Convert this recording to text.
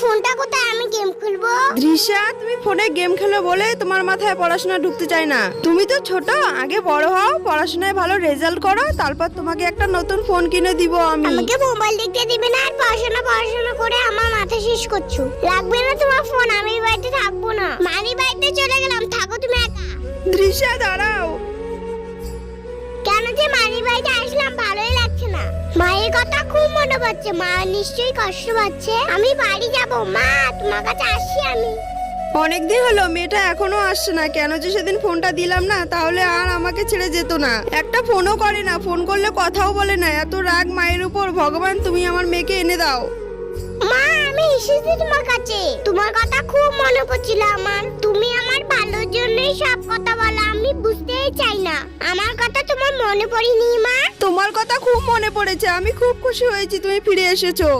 ফোনটা কোথায়, আমি গেম খেলবো। দৃশ্যা, তুমি ফোনে গেম খেলো বলে তোমার মাথায় পড়াশোনা ঢুকতে চায় না। তুমি তো ছোট, আগে বড় হও, পড়াশোনায় ভালো রেজাল্ট করো, তারপর তোমাকে একটা নতুন ফোন কিনে দিব আমি। আমাকে মোবাইল দেখতে দিবে না, আর পড়াশোনা করে আমার মাথা শেষ করছো। লাগবে না তোমার ফোন, আমি এই বাড়িতে থাকবো না। মানি বাড়িতে চলে গেলাম, থাকো তুমি একা। দৃশ্যা দাঁড়াও। কেন যে মানি বাড়িতে আসলাম, ভালোই লাগছে না। মায়ের কথা খুব মনে পড়ছে, মা নিশ্চয়ই কষ্ট পাচ্ছে। আমি বাড়ি যাব, মা তোমার কাছে আসছি আমি। অনেকদিন হলো, মেয়েটা এখনো আসছে না। কেন যে সেদিন ফোনটা দিলাম না, তাহলে আর আমাকে ছেড়ে যেত না। একটা ফোনও করে না, ফোন করলে কথাও বলে না। এত রাগ মায়ের উপর। ভগবান, তুমি আমার মেয়েকে এনে দাও। মা আমি এসেছি তোমার কাছে, তোমার কথা খুব মনে পড়ছিল আমার। তুমি আমার ভালোর জন্যই সব কথা বলা, আমি বুঝতেই চাই না। আমার কথা তোমার মনে পড়েনি মা? তোমার কথা খুব মনে পড়েছে। আমি খুব খুশি হয়েছি তুমি ফিরে এসেছো।